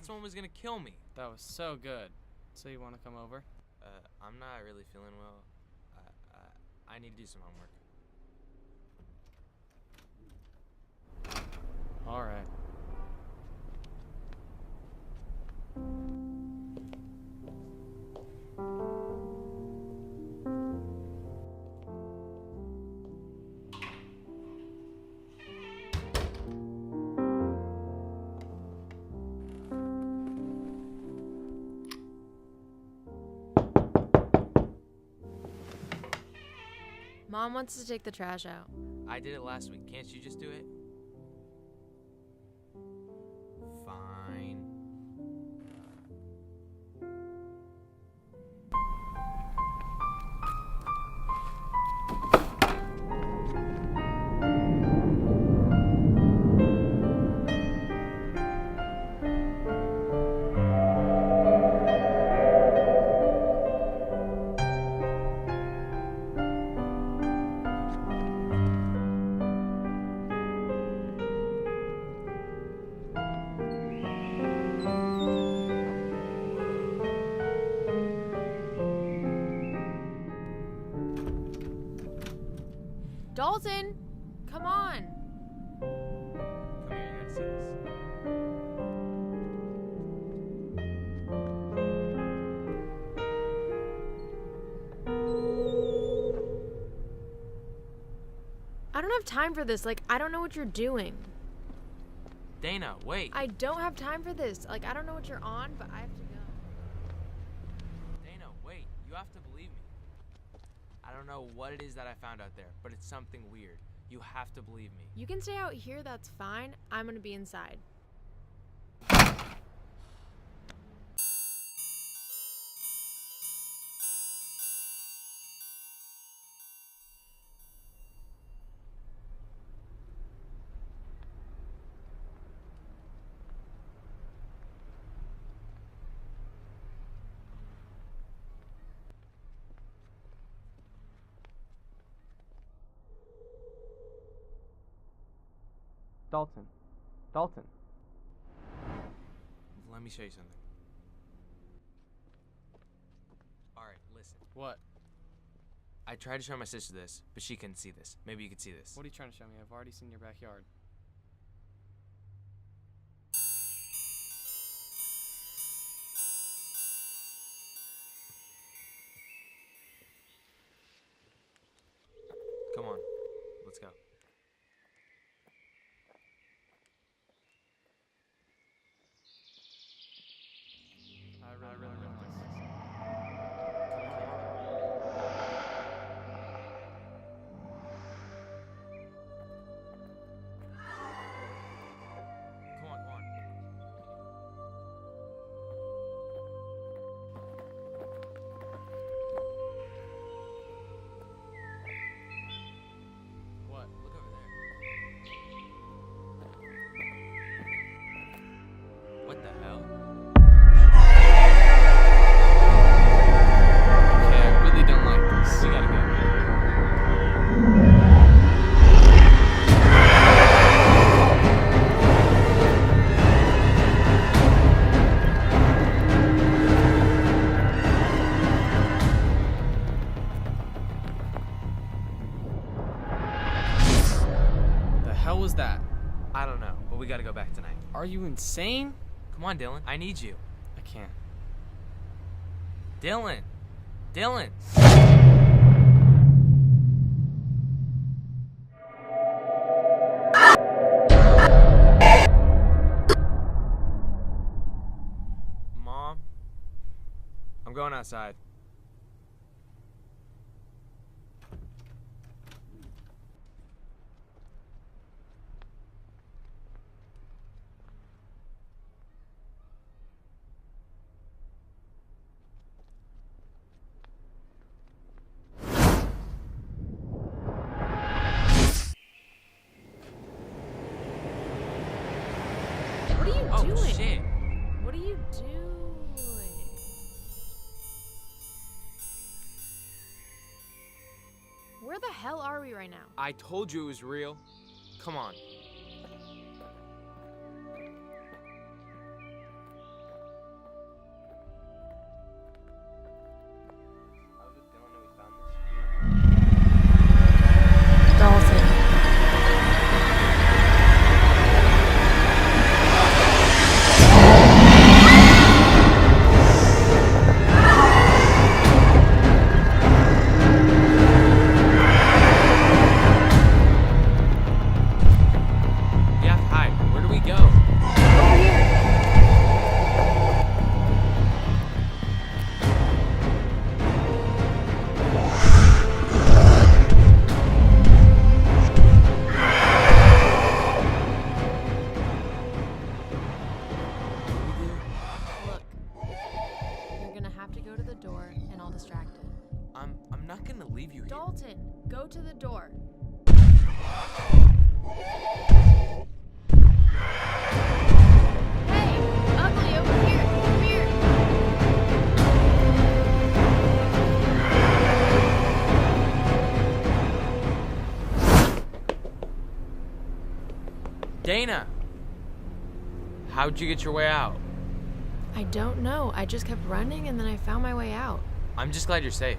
thought someone was gonna kill me. That was so good. So you want to come over? I'm not really feeling well. I need to do some homework. All right. Mom wants to take the trash out. I did it last week. Can't you just do it? Fine. Dalton, come on. Come here, you gotta see this. I don't have time for this. Like, I don't know what you're doing. Dana, wait. I don't have time for this. Like, I don't know what you're on, but I have to go. Dana, wait. You have to believe me. I don't know what it is that I found out there, but it's something weird. You have to believe me. You can stay out here, that's fine. I'm gonna be inside. Dalton. Dalton. Let me show you something. Alright, listen. What? I tried to show my sister this, but she couldn't see this. Maybe you could see this. What are you trying to show me? I've already seen your backyard. Come on. Let's go. I really want this. Come on, come on. What? Look over there. What the hell? Okay, I really don't like this. We gotta go. The hell was that? I don't know, but we gotta go back tonight. Are you insane? Come on, Dylan. I need you. I can't. Dylan! Dylan! Mom? I'm going outside. What are you Oh, doing? shit. What are you doing? Where the hell are we right now? I told you it was real. Come on. to the door. Hey, ugly, over here. Come here. Dana! How'd you get your way out? I don't know. I just kept running and then I found my way out. I'm just glad you're safe.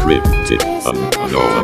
Cryptid Unknown.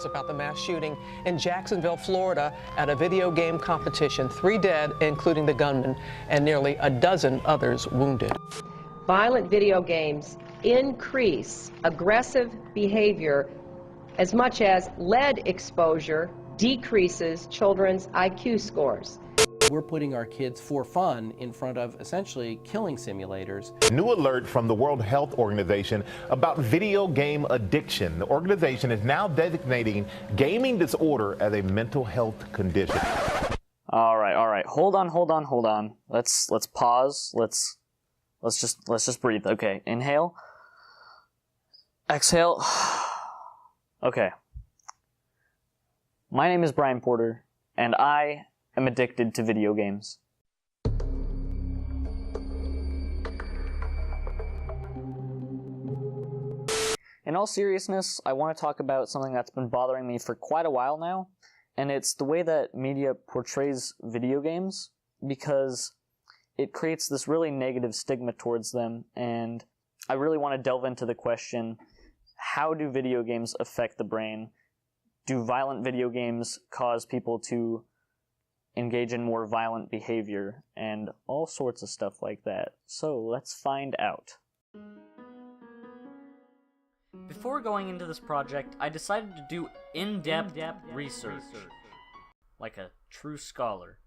details about the mass shooting in Jacksonville, Florida at a video game competition. 3 dead, including the gunman, and nearly a dozen others wounded. Violent video games increase aggressive behavior as much as lead exposure decreases children's IQ scores. We're putting our kids for fun in front of essentially killing simulators. New alert from the World Health Organization about video game addiction. The organization is now designating gaming disorder as a mental health condition. All right. Hold on. Let's pause. Let's just breathe. Okay. Inhale. Exhale. Okay. My name is Brian Porter, and I am addicted to video games. In all seriousness, I want to talk about something that's been bothering me for quite a while now, and it's the way that media portrays video games, because it creates this really negative stigma towards them, and I really want to delve into the question, how do video games affect the brain? Do violent video games cause people to engage in more violent behavior, and all sorts of stuff like that? So let's find out. Before going into this project, I decided to do in-depth research, like a true scholar.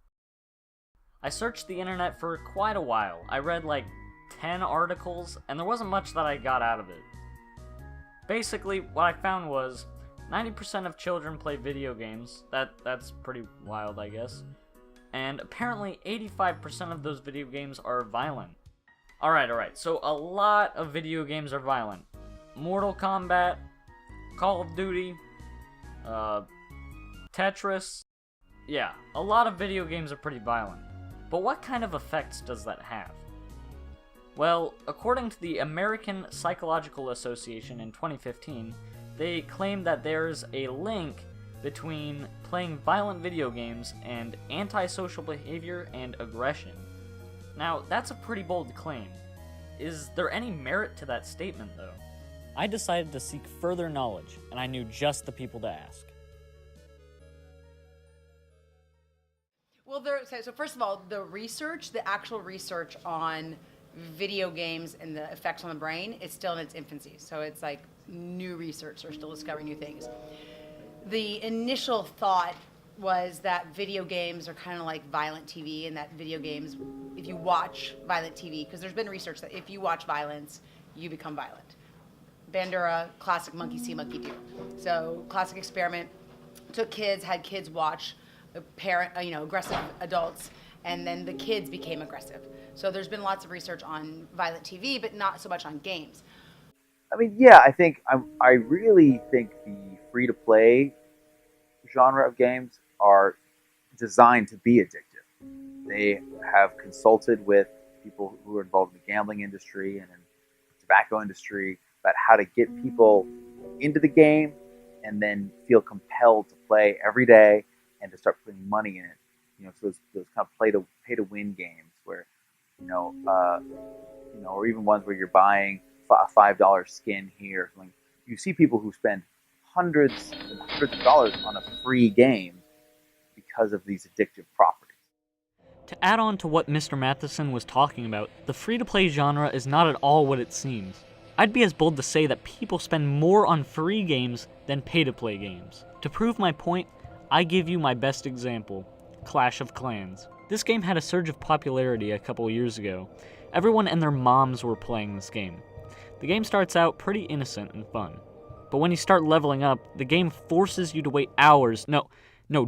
I searched the internet for quite a while. I read like 10 articles, and there wasn't much that I got out of it. Basically, what I found was 90% of children play video games. That's pretty wild, I guess. And apparently 85% of those video games are violent. Alright, so a lot of video games are violent. Mortal Kombat, Call of Duty, Tetris. Yeah, a lot of video games are pretty violent. But what kind of effects does that have? Well, according to the American Psychological Association in 2015, they claim that there's a link between playing violent video games and antisocial behavior and aggression. Now, that's a pretty bold claim. Is there any merit to that statement, though? I decided to seek further knowledge, and I knew just the people to ask. Well, so first of all, the actual research on video games and the effects on the brain is still in its infancy. So it's like new research, they're still discovering new things. The initial thought was that video games are kind of like violent TV, and that video games, if you watch violent TV, because there's been research that if you watch violence, you become violent. Bandura, classic monkey see, monkey do. So classic experiment, took kids, had kids watch aggressive adults, and then the kids became aggressive. So there's been lots of research on violent TV, but not so much on games. I mean, yeah, I really think the free-to-play genre of games are designed to be addictive. They have consulted with people who are involved in the gambling industry and in the tobacco industry about how to get people into the game and then feel compelled to play every day and to start putting money in it. So those kind of pay to win games where, or even ones where you're buying a $5 skin here or something. You see people who spend hundreds and hundreds of dollars on a free game because of these addictive properties. To add on to what Mr. Matheson was talking about, the free-to-play genre is not at all what it seems. I'd be as bold to say that people spend more on free games than pay-to-play games. To prove my point, I give you my best example, Clash of Clans. This game had a surge of popularity a couple years ago. Everyone and their moms were playing this game. The game starts out pretty innocent and fun. But when you start leveling up, the game forces you to wait hours,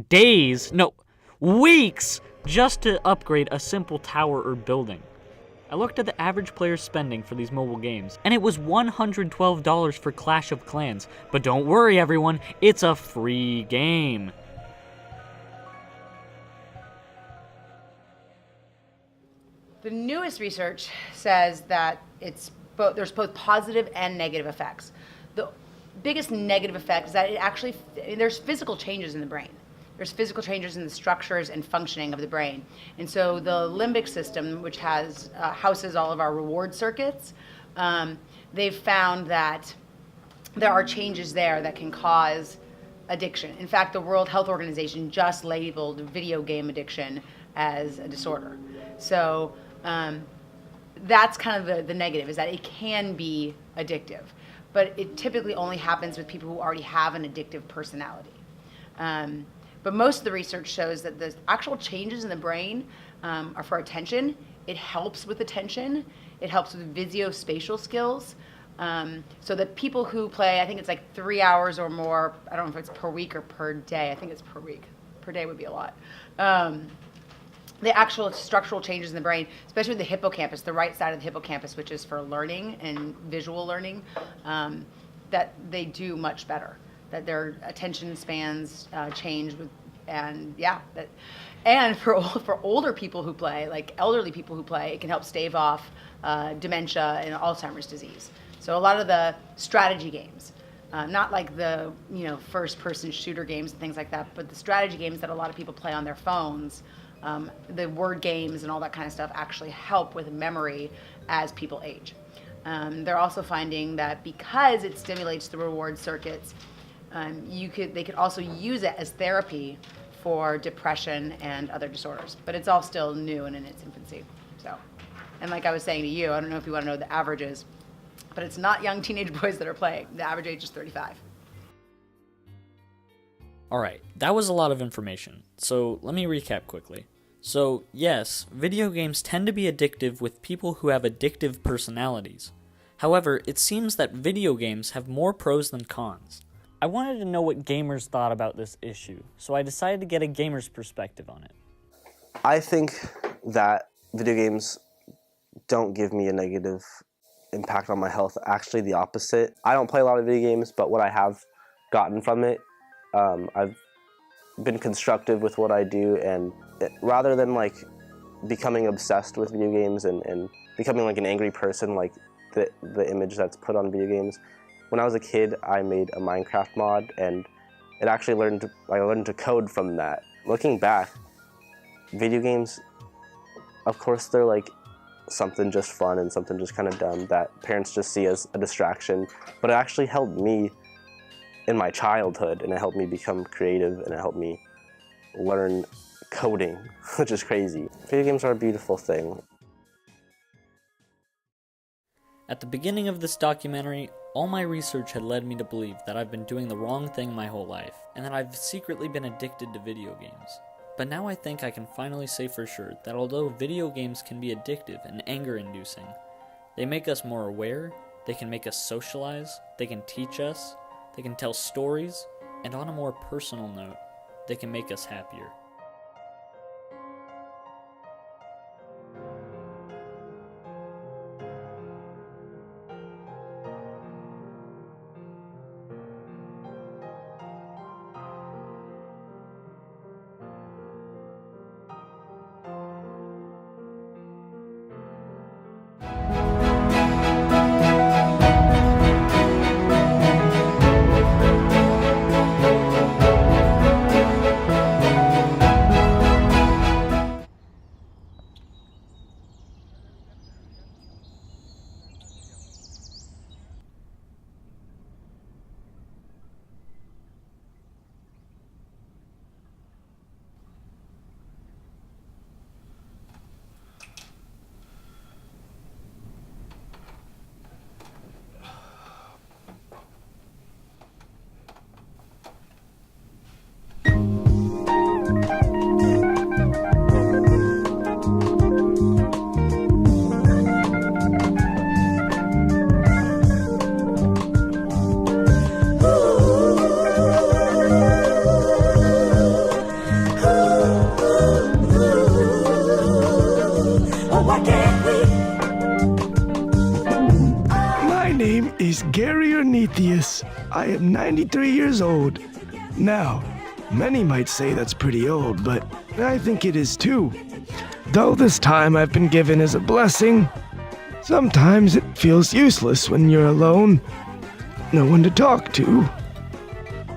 days, weeks, just to upgrade a simple tower or building. I looked at the average player's spending for these mobile games, and it was $112 for Clash of Clans. But don't worry everyone, it's a free game. The newest research says that there's both positive and negative effects. The biggest negative effect is that there's physical changes in the brain. There's physical changes in the structures and functioning of the brain. And so the limbic system, which houses all of our reward circuits, they've found that there are changes there that can cause addiction. In fact, the World Health Organization just labeled video game addiction as a disorder. So that's kind of the negative, is that it can be addictive, but it typically only happens with people who already have an addictive personality. But most of the research shows that the actual changes in the brain are for attention. It helps with attention. It helps with visuospatial skills. So that people who play, I think it's like 3 hours or more, I don't know if it's per week or per day, I think it's per week. Per day would be a lot. The actual structural changes in the brain, especially with the hippocampus, the right side of the hippocampus, which is for learning and visual learning, that they do much better. That their attention spans change with, and for older people who play, like elderly people who play, it can help stave off dementia and Alzheimer's disease. So a lot of the strategy games, not like the first-person shooter games and things like that, but the strategy games that a lot of people play on their phones, the word games and all that kind of stuff actually help with memory as people age. They're also finding that because it stimulates the reward circuits, they could also use it as therapy for depression and other disorders. But it's all still new and in its infancy. So, and like I was saying to you, I don't know if you want to know the averages, but it's not young teenage boys that are playing. The average age is 35. Alright, that was a lot of information, so let me recap quickly. So, yes, video games tend to be addictive with people who have addictive personalities. However, it seems that video games have more pros than cons. I wanted to know what gamers thought about this issue, so I decided to get a gamer's perspective on it. I think that video games don't give me a negative impact on my health. Actually, the opposite. I don't play a lot of video games, but what I have gotten from it, I've been constructive with what I do, and rather than like becoming obsessed with video games and becoming like an angry person, like the image that's put on video games. When I was a kid, I made a Minecraft mod, and I learned to code from that. Looking back, video games, of course, they're like something just fun and something just kind of dumb that parents just see as a distraction, but it actually helped me in my childhood, and it helped me become creative, and it helped me learn coding, which is crazy. Video games are a beautiful thing. At the beginning of this documentary, all my research had led me to believe that I've been doing the wrong thing my whole life, and that I've secretly been addicted to video games. But now I think I can finally say for sure that although video games can be addictive and anger-inducing, they make us more aware, they can make us socialize, they can teach us, they can tell stories, and on a more personal note, they can make us happier. I am 93 years old. Now, many might say that's pretty old, but I think it is too. Though this time I've been given as a blessing, sometimes it feels useless when you're alone. No one to talk to.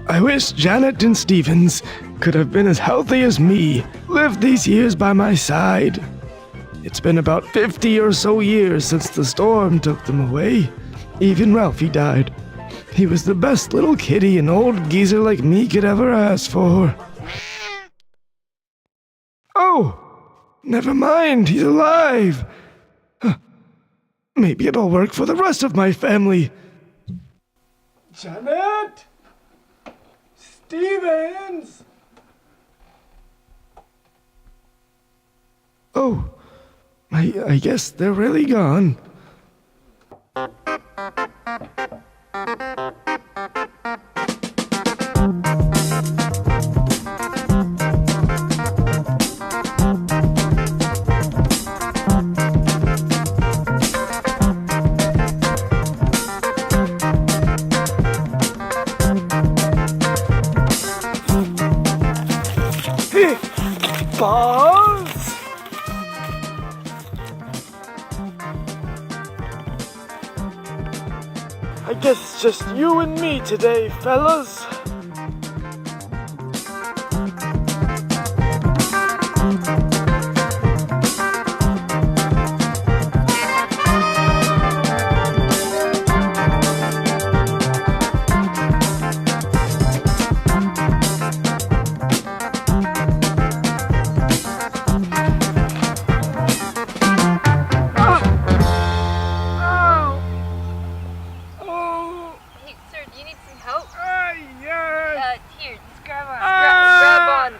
I wish Janet and Stevens could have been as healthy as me, lived these years by my side. It's been about 50 or so years since the storm took them away. Even Ralphie died. He was the best little kitty an old geezer like me could ever ask for. Oh! Never mind, he's alive! Huh. Maybe it'll work for the rest of my family. Janet! Stevens! Oh, I guess they're really gone. Hey, Buzz! I guess it's just you and me today, fellas. Hey, sir, do you need some help? Yes! Here, just grab on.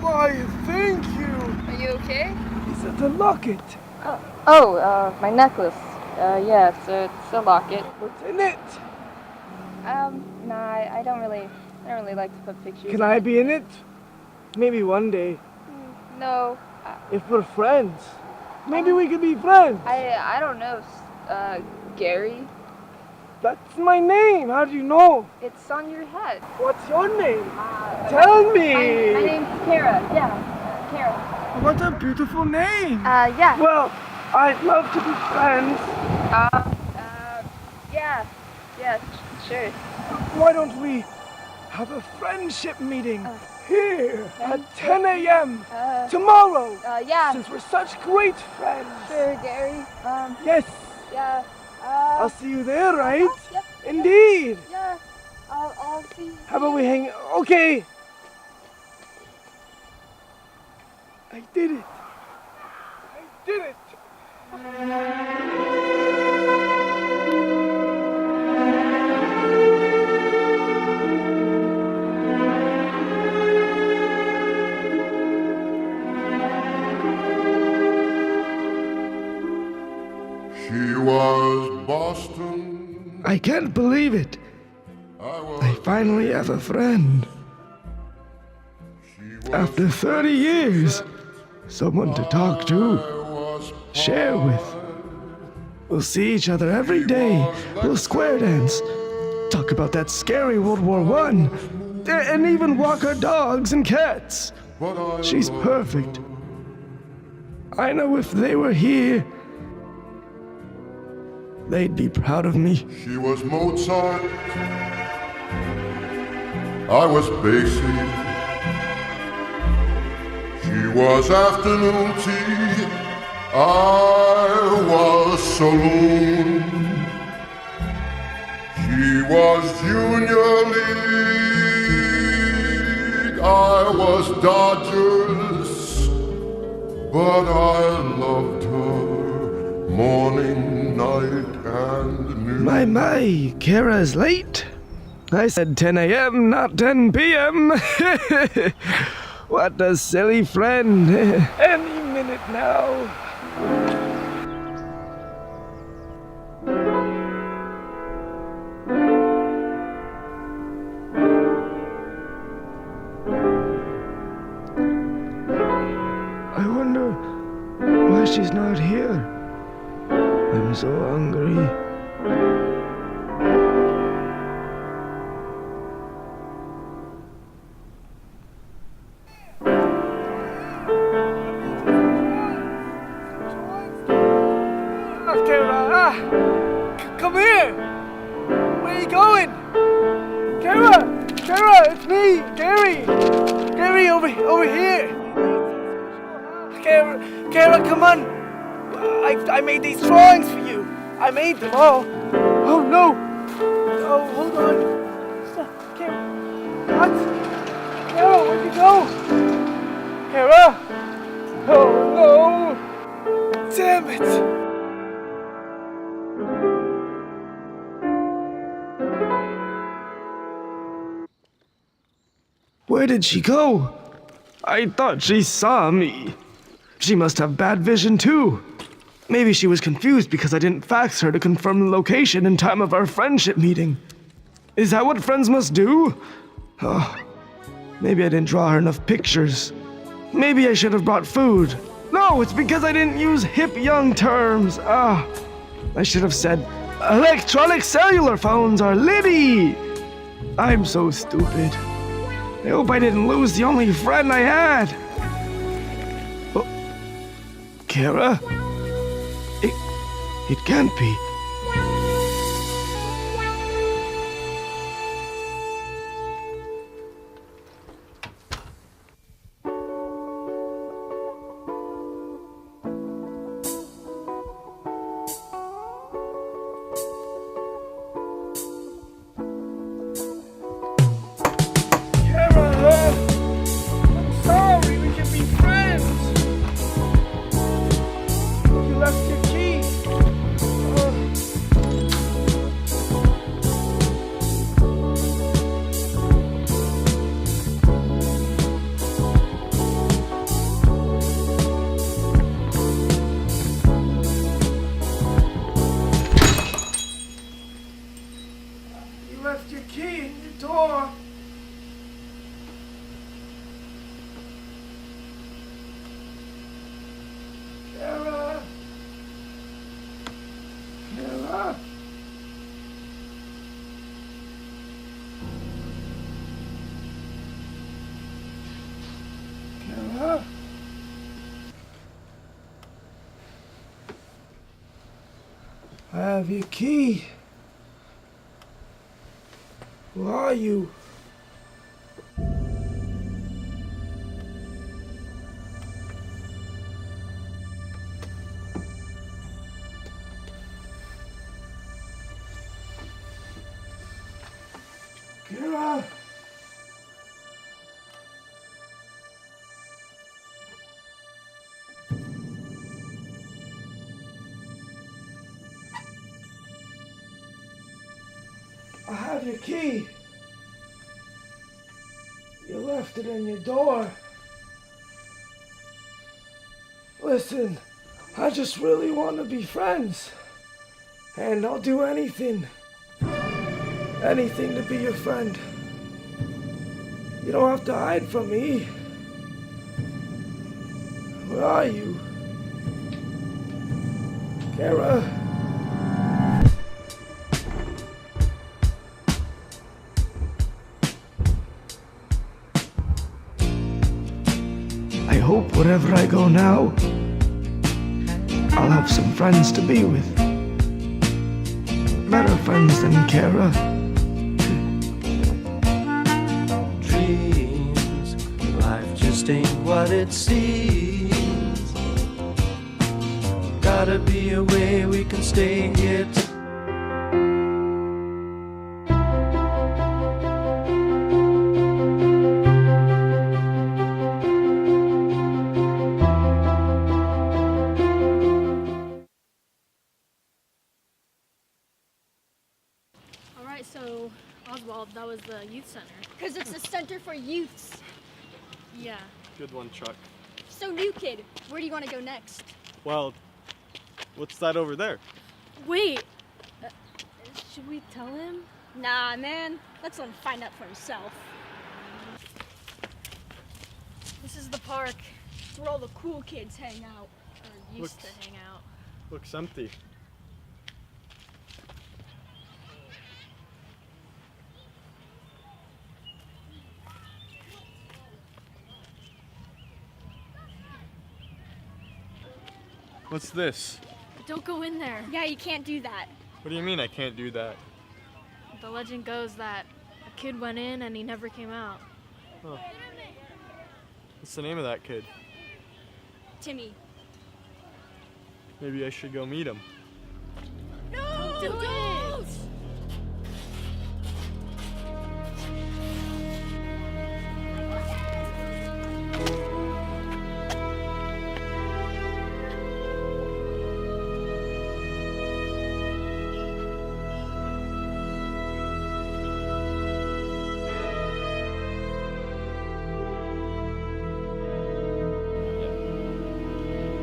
Why, thank you! Are you okay? Is it a locket? My necklace. Yeah, it's a locket. What's in it? Nah, I don't really like to put pictures. Can I be in it? Maybe one day. No, If we're friends. Maybe we could be friends. I don't know. Gary, That's my name. How do you know? it's on your head. What's your name? Tell me. My name's Kara. Yeah, Kara. What a beautiful name. Yeah. Well, I'd love to be friends. Yeah, sure. Why don't we have a friendship meeting here at 10 a.m. tomorrow? Yeah. Since we're such great friends. Sure, Gary. Yes. Yeah. I'll see you there, right? Yep. Indeed. Yeah. I'll see you. How about we hang? Okay. I did it. I did it. She was Boston. I can't believe it. I finally have a friend. After 30 years, someone to talk to, share with. We'll see each other every day. We'll square dance, talk about that scary World War I, and even walk our dogs and cats. She's perfect. I know if they were here, they'd be proud of me. She was Mozart. I was Basie. She was afternoon tea. I was saloon. She was junior league. I was Dodgers. But I loved her morning, night, and noon. My, Kara's late. I said 10 a.m., not 10 p.m. What a silly friend. Any minute now. I wonder why she's not here. I'm so hungry. Come here! Where are you going? Kara, it's me, Gary! Gary, over here! Kara, come on! I made these drawings for you. I made them all. Oh no! Oh, hold on. Stop. Kara. What? Kara, where'd you go? Kara? Oh no! Damn it! Where did she go? I thought she saw me. She must have bad vision too. Maybe she was confused because I didn't fax her to confirm the location in time of our friendship meeting. Is that what friends must do? Oh, maybe I didn't draw her enough pictures. Maybe I should have brought food. No, it's because I didn't use hip young terms. I should have said, electronic cellular phones are litty. I'm so stupid. I hope I didn't lose the only friend I had. Oh, Kara? It can't be. I have your key. Who are you? Kara! I have your key. You left it in your door. Listen, I just really want to be friends. And I'll do anything. Anything to be your friend. You don't have to hide from me. Where are you? Kara? I hope wherever I go now, I'll have some friends to be with. Better friends than Kara. Dreams, life just ain't what it seems. Gotta be a way we can stay here. Alright, so Oswald, that was the youth center. Because it's the center for youths. Yeah. Good one, Chuck. So, new kid, where do you want to go next? Well, what's that over there? Wait! Should we tell him? Nah, man. Let's let him find out for himself. This is the park. It's where all the cool kids hang out. Or used to hang out. Looks empty. What's this? Don't go in there. Yeah, you can't do that. What do you mean I can't do that? The legend goes that a kid went in and he never came out. Oh. What's the name of that kid? Timmy. Maybe I should go meet him. Don't do it!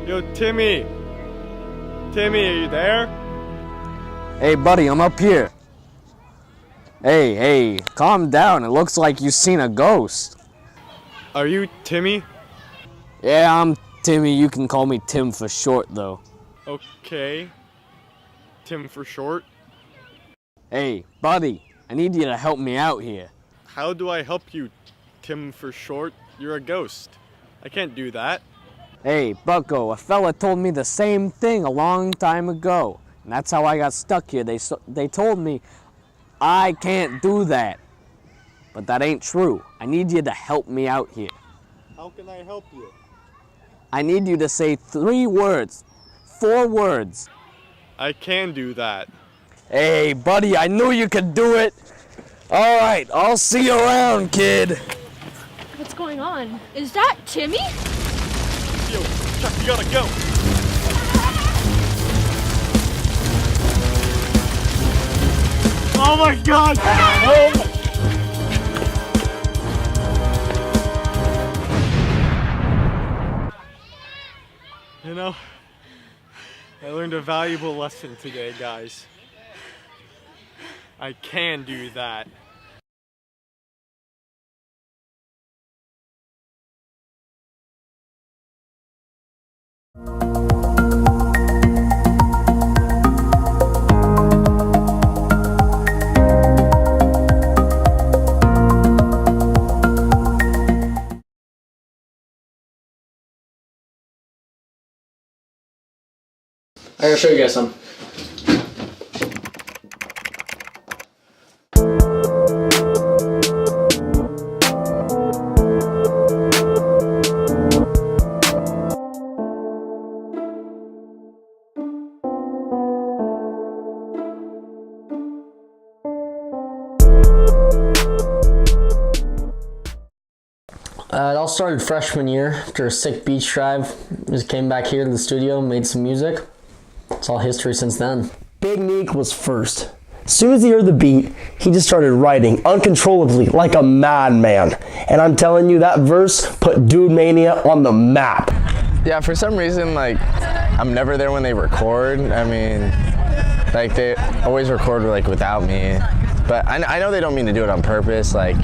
Yo, Timmy! Timmy, are you there? Hey, buddy, I'm up here. Hey, calm down. It looks like you've seen a ghost. Are you Timmy? Yeah, I'm Timmy. You can call me Tim for short, though. Okay. Tim for short. Hey, buddy, I need you to help me out here. How do I help you, Tim for short? You're a ghost. I can't do that. Hey, Bucko, a fella told me the same thing a long time ago. And that's how I got stuck here. They told me I can't do that. But that ain't true. I need you to help me out here. How can I help you? I need you to say 3 words. 4 words. I can do that. Hey, buddy, I knew you could do it. All right, I'll see you around, kid. What's going on? Is that Timmy? Yo, Chuck, you gotta go. Oh my God! Oh. You know, I learned a valuable lesson today, guys. I can do that. I gotta show you guys some. It all started freshman year after a sick beach drive. Just came back here to the studio, made some music. It's all history since then. Big Neek was first. As soon as he heard the beat, he just started writing uncontrollably like a madman. And I'm telling you, that verse put Dude Mania on the map. Yeah, for some reason, like, I'm never there when they record. I mean, like, they always record, like, without me. But I know they don't mean to do it on purpose. Like,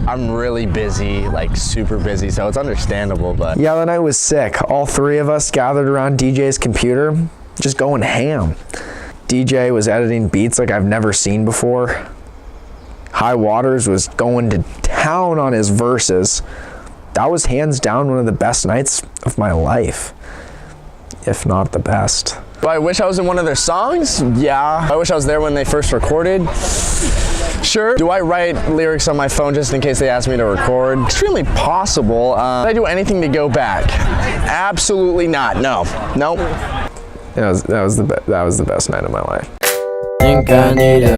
I'm really busy, like super busy, so it's understandable, but. Yeah, that night was sick. All 3 of us gathered around DJ's computer, just going ham. DJ was editing beats like I've never seen before. High Waters was going to town on his verses. That was hands down one of the best nights of my life, if not the best. Do I wish I was in one of their songs? Yeah. I wish I was there when they first recorded. Sure. Do I write lyrics on my phone just in case they ask me to record? Extremely possible. Did I do anything to go back? Absolutely not. No. Nope. That was the best night of my life. Think I need a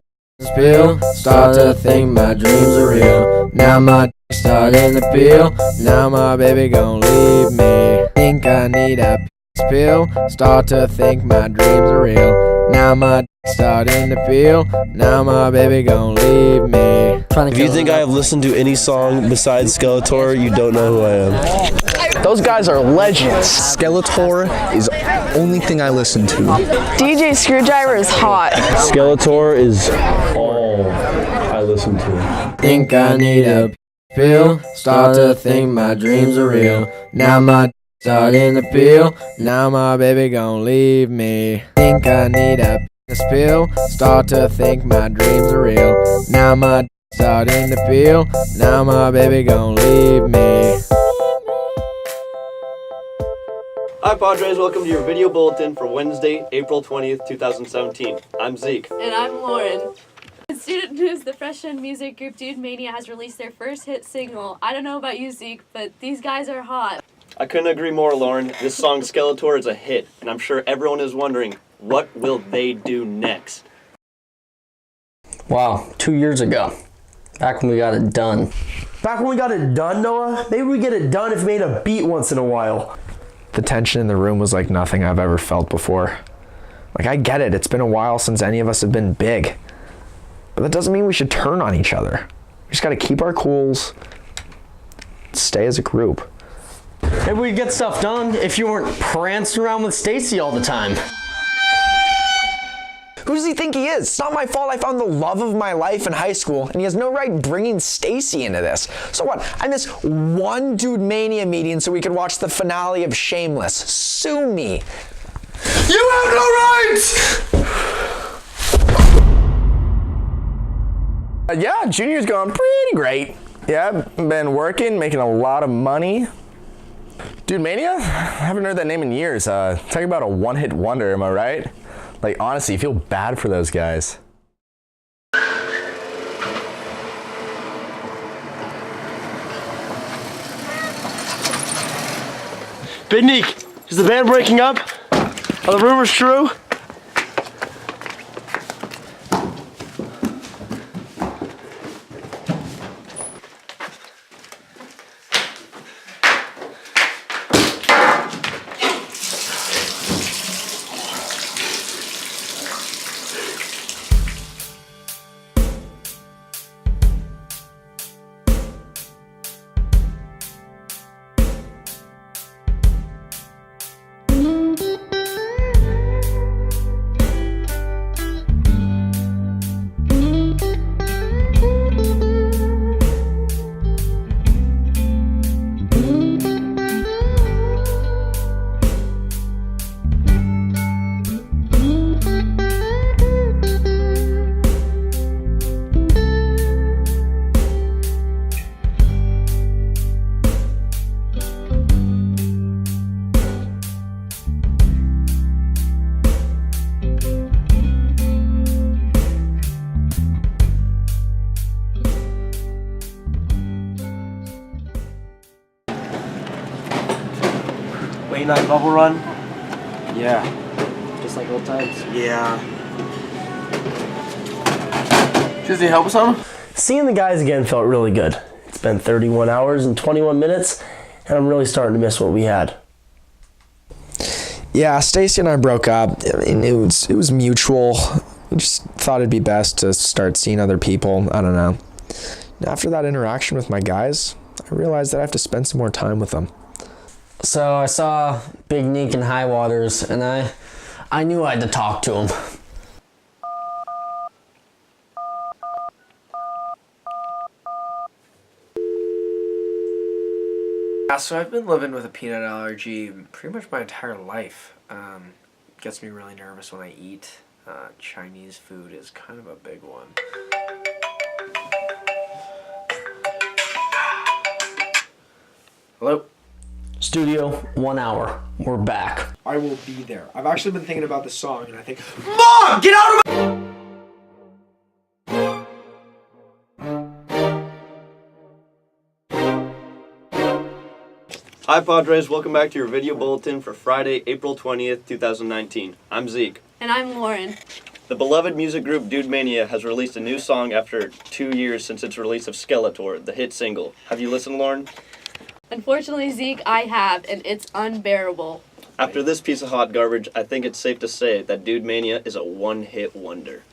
pill. Start to think my dreams are real. Now my starting to peel. Now my baby gon' leave me. Think I need a pill. Start to think my dreams are real. Now my starting to peel. Now my baby gon' leave me. If you think I have listened to any song besides Skeletor, you don't know who I am. Those guys are legends. Skeletor is the only thing I listen to. DJ Screwdriver is hot. Skeletor is all I listen to. Think I need a pill. Start to think my dreams are real. Now my starting to peel. Now my baby gon' leave me. Think I need a pill. Start to think my dreams are real. Now my starting to peel. Now my baby gon' leave me. Hi Padres, welcome to your video bulletin for Wednesday, April 20th, 2017. I'm Zeke. And I'm Lauren. In student news, the freshman music group Dude Mania has released their first hit single. I don't know about you, Zeke, but these guys are hot. I couldn't agree more, Lauren. This song Skeletor is a hit, and I'm sure everyone is wondering, what will they do next? Wow, 2 years ago. Back when we got it done. Back when we got it done, Noah? Maybe we get it done if we made a beat once in a while. The tension in the room was like nothing I've ever felt before. Like, I get it, it's been a while since any of us have been big. But that doesn't mean we should turn on each other. We just gotta keep our cools, stay as a group. Maybe we'd get stuff done if you weren't prancing around with Stacy all the time. Who does he think he is? It's not my fault I found the love of my life in high school, and he has no right bringing Stacy into this. So what? I missed one Dude Mania meeting so we could watch the finale of Shameless. Sue me. You have no rights! Yeah, junior's going pretty great. Yeah, I've been working, making a lot of money. Dude Mania? I haven't heard that name in years. Talking about a one-hit wonder, am I right? Like, honestly, you feel bad for those guys. Big Neek, is the band breaking up? Are the rumors true? Late night bubble run? Yeah, just like old times. Yeah. Does he help us on? Seeing the guys again felt really good. It's been 31 hours and 21 minutes, and I'm really starting to miss what we had. Yeah, Stacy and I broke up. I mean, it was mutual. We just thought it'd be best to start seeing other people. I don't know. After that interaction with my guys, I realized that I have to spend some more time with them. So I saw Big Neek and High Waters, and I knew I had to talk to him. Yeah, so I've been living with a peanut allergy pretty much my entire life. Gets me really nervous when I eat. Chinese food is kind of a big one. Hello? Studio, 1 hour. We're back. I will be there. I've actually been thinking about this song and I think, Mom, get out of my... Hi Padres, welcome back to your video bulletin for Friday, April 20th, 2019. I'm Zeke. And I'm Lauren. The beloved music group Dude Mania has released a new song after 2 years since its release of Skeletor, the hit single. Have you listened, Lauren? Unfortunately, Zeke, I have, and it's unbearable. After this piece of hot garbage, I think it's safe to say that Dude Mania is a one-hit wonder.